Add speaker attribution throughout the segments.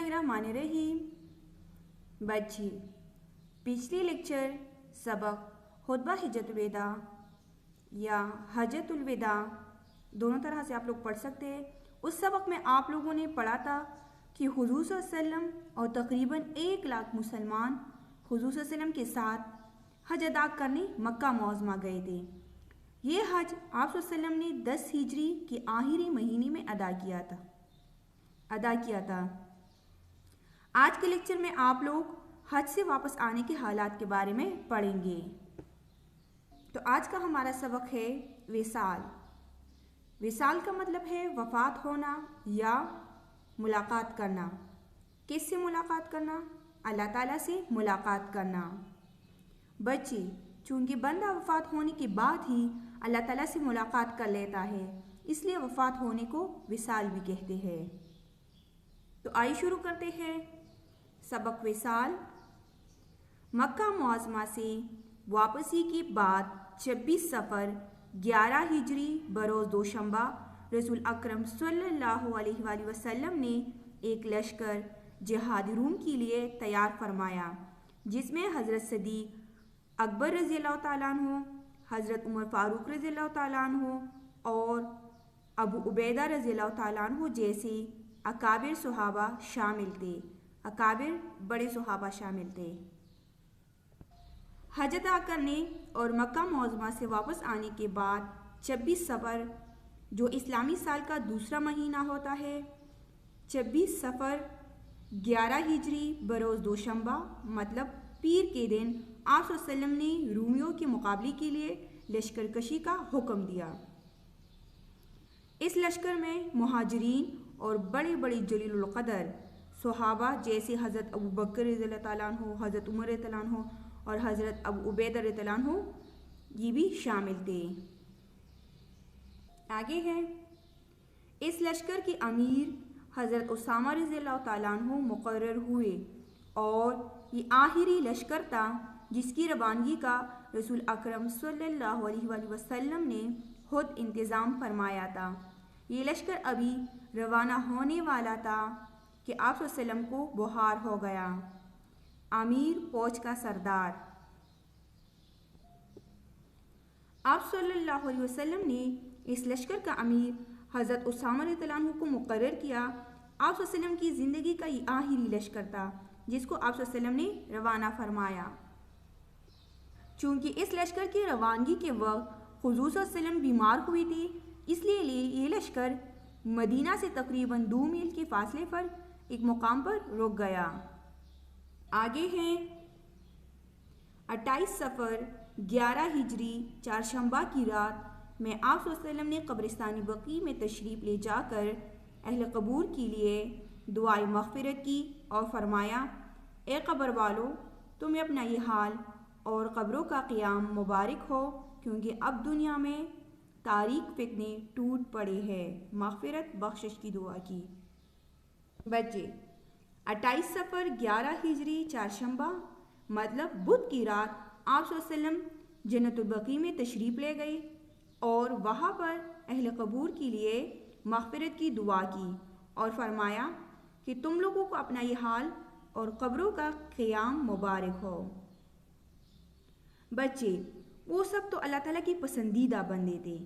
Speaker 1: बिस्मिल्लाहिर्रहमानिर्रहीम। बच्चे, पिछले लेक्चर सबक खुतबा हिज्जतुल विदा या हज्जतुल विदा दोनों तरह से आप लोग पढ़ सकते हैं। उस सबक में आप लोगों ने पढ़ा था कि हुज़ूर सल्लल्लाहु अलैहि वसल्लम और तकरीबन 1 लाख मुसलमान हुज़ूर सल्लल्लाहु अलैहि वसल्लम के साथ हज अदा करने मक्का मुअज़्ज़मा गए थे। ये हज आप सल्लल्लाहु अलैहि वसल्लम ने 10 हिजरी के आखिरी महीने में अदा किया था। आज के लेक्चर में आप लोग हज से वापस आने के हालात के बारे में पढ़ेंगे। तो आज का हमारा सबक है विसाल। विसाल का मतलब है वफ़ात होना या मुलाकात करना। किससे मुलाकात करना? अल्लाह ताला से मुलाकात करना। बच्चे, चूँकि बंदा वफ़ात होने के बाद ही अल्लाह ताला से मुलाकात कर लेता है, इसलिए वफ़ात होने को विसाल भी कहते हैं। तो आइए शुरू करते हैं सबक विसाल। मक्का मुअज़्ज़मा से वापसी के बाद 26 सफ़र 11 हिजरी बरोज़ दोशंबा रसूल अकरम सल्लल्लाहु अलैहि वसल्लम ने एक लश्कर जिहाद रूम के लिए तैयार फरमाया, जिसमें हज़रत सदीक़ अकबर रज़ियल्लाहु ताला अन्हु, हज़रत उमर फ़ारूक रज़ियल्लाहु ताला अन्हु और अबू उबैदा रज़ियल्लाहु ताला अन्हु जैसे अकाबिर सुहाबा शामिल थे। अकाबिर बड़े सुहाबा शामिल थे। हज अदा करने और मक्का मुअज़्ज़मा से वापस आने के बाद 26 सफ़र जो इस्लामी साल का दूसरा महीना होता है, 26 सफ़र 11 हिजरी बरोज़ दोशंबा मतलब पीर के दिन आप सल्लल्लाहु अलैहि वसल्लम ने रूमियों के मुकाबले के लिए लश्कर कशी का हुक्म दिया। इस लश्कर में मुहाजिरीन और बड़े बड़े जलीलुल क़दर सुहाबा जैसे हज़रत अबू बकर रज़ियल्लाहु ताला अन्हु, हज़रत उमर रज़ियल्लाहु ताला अन्हु और हज़रत अबू उबैदा रज़ियल्लाहु ताला अन्हु ये भी शामिल थे। आगे है, इस लश्कर के अमीर हज़रत उसामा रज़ियल्लाहु ताला अन्हु मुक़र्रर हुए और ये आखिरी लश्कर था जिसकी रवानगी का रसूल अकरम सल्लल्लाहु अलैहि वसल्लम ने खुद इंतज़ाम फरमाया था। ये लश्कर अभी रवाना होने वाला था कि आप सल्लल्लाहु अलैहि वसल्लम को बुखार हो गया। आमिर फौज का सरदार आप सल्लल्लाहु अलैहि वसल्लम ने इस लश्कर का अमीर हज़रत उसामा रज़ियल्लाहु अन्हु को मुक़र्रर किया। आप सल्लल्लाहु अलैहि वसल्लम की ज़िंदगी का ये आखिरी लश्कर था जिसको आप सल्लल्लाहु अलैहि वसल्लम ने रवाना फरमाया। चूँकि इस लश्कर की रवानगी के वक्त हुज़ूर सल्लल्लाहु अलैहि वसल्लम बीमार हुए थे, इसलिए ये लश्कर मदीना से तकरीबन 2 मील के फासले पर एक मुकाम पर रुक गया। आगे हैं 28 सफ़र 11 हिजरी चारशंबा की रात में आप सल्लल्लाहु अलैहि वसल्लम ने कब्रिस्तानी बकी में तशरीफ़ ले जाकर अहले कबूर के लिए दुआए मग़फ़िरत की और फरमाया, ए कब्र वालो, तुम्हें अपना ये हाल और कब्रों का क़ियाम मुबारक हो, क्योंकि अब दुनिया में तारीक फितने टूट पड़े हैं। मग़फ़िरत बख्शिश की दुआ की। बच्चे, 28 सफ़र 11 हिजरी चारशंबा मतलब बुध की रात आप सल्लल्लाहु अलैहि वसल्लम जन्नतुल बकी में तशरीफ़ ले गए और वहाँ पर अहले कबूर के लिए मग़फ़िरत की दुआ की और फरमाया कि तुम लोगों को अपना ये हाल और कब्रों का क़ियाम मुबारक हो। बच्चे, वो सब तो अल्लाह ताला की पसंदीदा बंदे थे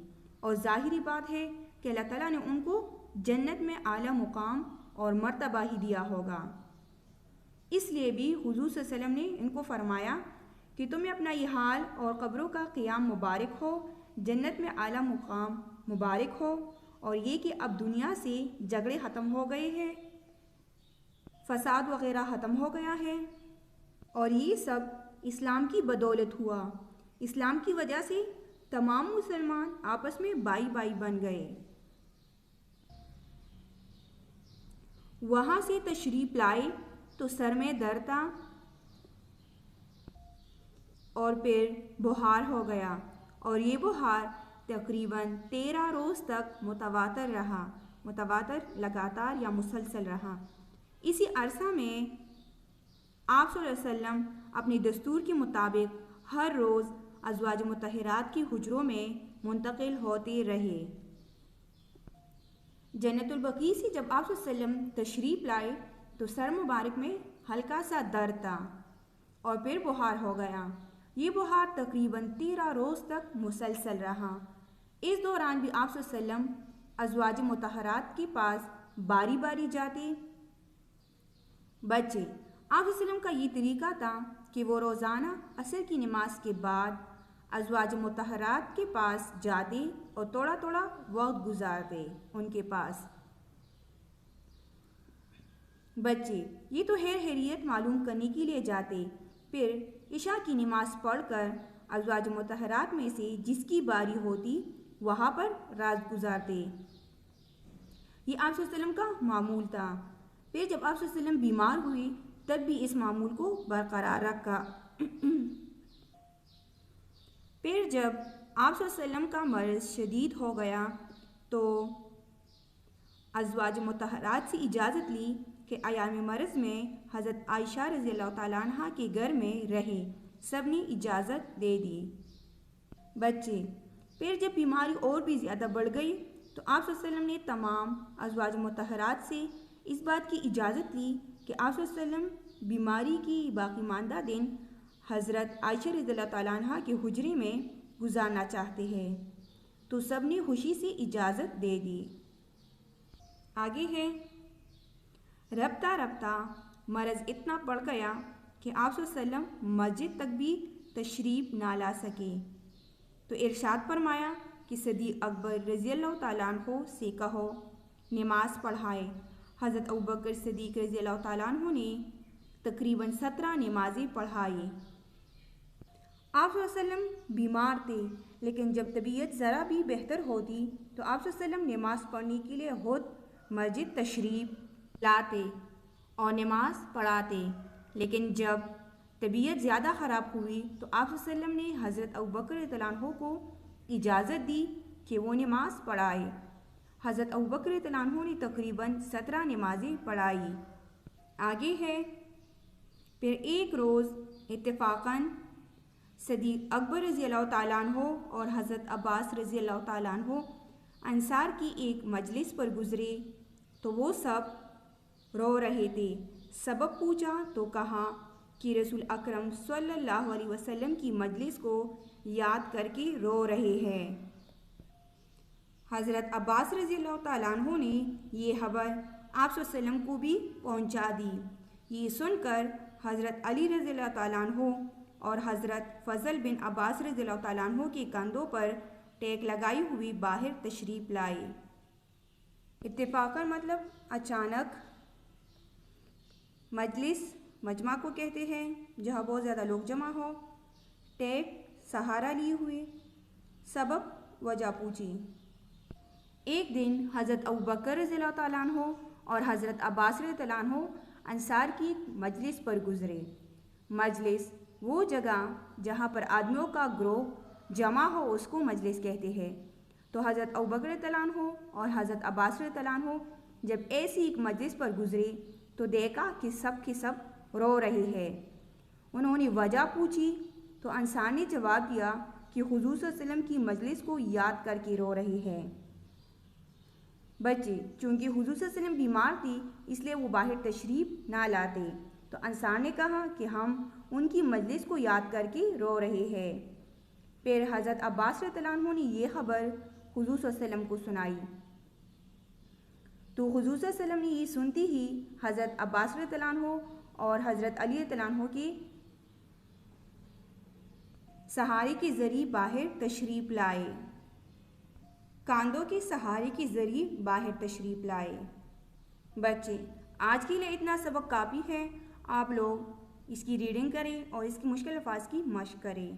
Speaker 1: और ज़ाहिरी बात है कि अल्लाह ताला ने उनको जन्नत में आला मुकाम और मर्तबा ही दिया होगा। इसलिए भी हुज़ूर सल्लल्लाहु अलैहि वसल्लम ने इनको फरमाया कि तुम्हें अपना ये हाल और कब्रों का क़ियाम मुबारक हो, जन्नत में आला मुकाम मुबारक हो, और ये कि अब दुनिया से झगड़े ख़त्म हो गए हैं, फ़साद वग़ैरह ख़त्म हो गया है और ये सब इस्लाम की बदौलत हुआ। इस्लाम की वजह से तमाम मुसलमान आपस में भाई भाई बन गए। वहाँ से तशरीफ़ लाए तो सर में दर्द था और फिर बुखार हो गया और ये बुखार तकरीबन 13 रोज़ तक मुतवातर रहा। मुतवातर लगातार या मुसलसल रहा। इसी अरसा में आप सल्लल्लाहु अलैहि वसल्लम अपने दस्तूर के मुताबिक हर रोज़ अज़वाज मुतहरात की हुजरों में मुंतकिल होते रहे। जन्नतुल बकी से जब आप सल्लल्लाहु अलैहि वसल्लम तशरीफ़ लाए تو سر مبارک میں ہلکا سا درد تھا اور پھر بخار ہو گیا۔ یہ بخار تقریباً 13 روز تک مسلسل رہا۔ اس دوران بھی آپ صلی اللہ علیہ وسلم ازواج مطہرات کے پاس باری باری جاتے۔ بچے، آپ صلی اللہ علیہ وسلم کا یہ طریقہ تھا کہ وہ روزانہ عصر کی نماز کے بعد ازواج مطہرات کے پاس جاتے اور تھوڑا تھوڑا وقت گزارتے ان کے پاس۔ بچے، یہ تو خیریت معلوم کرنے کے لیے جاتے، پھر عشاء کی نماز پڑھ کر ازواج مطہرات میں سے جس کی باری ہوتی وہاں پر رات گزارتے۔ یہ آپ صلی اللہ علیہ وسلم کا معمول تھا۔ پھر جب آپ صلی اللہ علیہ وسلم بیمار ہوئے تب بھی اس معمول کو برقرار رکھا۔ پھر جب آپ صلی اللہ علیہ وسلم کا مرض شدید ہو گیا تو ازواج مطہرات سے اجازت لی کہ ایام مرض میں حضرت عائشہ رضی اللہ تعالیٰ عنہ کے گھر میں رہے۔ سب نے اجازت دے دی۔ بچے، پھر جب بیماری اور بھی زیادہ بڑھ گئی تو آپ صلی اللہ علیہ وسلم نے تمام ازواج مطہرات سے اس بات کی اجازت لی کہ آپ صلی اللہ علیہ وسلم بیماری کی باقی ماندہ دن حضرت عائشہ رضی اللہ تعالیٰ عنہ کے حجرے میں گزارنا چاہتے ہیں، تو سب نے خوشی سے اجازت دے دی۔ آگے ہے، رفتہ رفتہ مرض اتنا بڑھ گیا کہ آپ صلی اللہ علیہ وسلم مسجد تک بھی تشریف نہ لا سکے، تو ارشاد فرمایا کہ صدیق اکبر رضی اللہ تعالیٰ عنہ سے کہو نماز پڑھائے۔ حضرت ابوبکر صدیق رضی اللہ تعالیٰ عنہ نے تقریباً 17 نمازیں پڑھائی۔ آپ صلی اللہ علیہ وسلم بیمار تھے، لیکن جب طبیعت ذرا بھی بہتر ہوتی تو آپ صلی اللہ علیہ وسلم نماز پڑھنے کے لیے خود مسجد تشریف لاتے اور نماز پڑھاتے، لیکن جب طبیعت زیادہ خراب ہوئی تو آپ صلی اللہ علیہ وسلم نے حضرت ابوبکر رضی اللہ عنہ کو اجازت دی کہ وہ نماز پڑھائے۔ حضرت ابوبکر رضی اللہ عنہ نے تقریباً 17 نمازیں پڑھائی۔ آگے ہے، پھر ایک روز اتفاقاً صدیق اکبر رضی اللہ تعالیٰ عنہ اور حضرت عباس رضی اللہ تعالیٰ عنہ انصار کی ایک مجلس پر گزرے تو وہ سب رو رہے تھے۔ سبب پوچھا تو کہا کہ رسول اکرم صلی اللہ علیہ وسلم کی مجلس کو یاد کر کے رو رہے ہیں۔ حضرت عباس رضی اللہ تعالیٰ عنہ نے یہ خبر آپ صلی اللہ علیہ وسلم کو بھی پہنچا دی۔ یہ سن کر حضرت علی رضی اللہ تعالیٰ عنہ اور حضرت فضل بن عباس رضی اللہ تعالیٰ عنہ کے کندھوں پر ٹیک لگائی ہوئی باہر تشریف لائے۔ اتفاقاً مطلب اچانک، مجلس مجمع کو کہتے ہیں جہاں بہت زیادہ لوگ جمع ہو، ٹیک سہارا لیے ہوئے، سبب وجہ پوچھی۔ ایک دن حضرت ابوبکر رضی اللہ تعالیٰ عنہ اور حضرت عباس رضی اللہ عنہ انصار کی مجلس پر گزرے۔ مجلس وہ جگہ جہاں پر آدمیوں کا گروہ جمع ہو اس کو مجلس کہتے ہیں۔ تو حضرت ابوبکر رضی اللہ عنہ اور حضرت عباس رضی اللہ عنہ جب ایسی ایک مجلس پر گزرے تو دیکھا کہ سب کے سب رو رہے ہیں۔ انہوں نے وجہ پوچھی تو انصار نے جواب دیا کہ حضور صلی اللہ علیہ وسلم کی مجلس کو یاد کر کے رو رہے ہیں۔ بچے، چونکہ حضور صلی اللہ علیہ وسلم بیمار تھی اس لیے وہ باہر تشریف نہ لاتے، تو انصار نے کہا کہ ہم ان کی مجلس کو یاد کر کے رو رہے ہیں۔ پھر حضرت عباس رضی اللہ عنہ نے یہ خبر حضور صلی اللہ علیہ وسلم کو سنائی، تو حضور صلی اللہ علیہ وسلم نے یہ سنتی ہی حضرت عباس رضی اللہ عنہ اور حضرت علی رضی اللہ عنہ کے سہارے کے ذریعے باہر تشریف لائے، کاندھوں کے سہارے کے ذریعے باہر تشریف لائے۔ بچے، آج کے لیے اتنا سبق کافی ہے، آپ لوگ اس کی ریڈنگ کریں اور اس کی مشکل الفاظ کی مشق کریں۔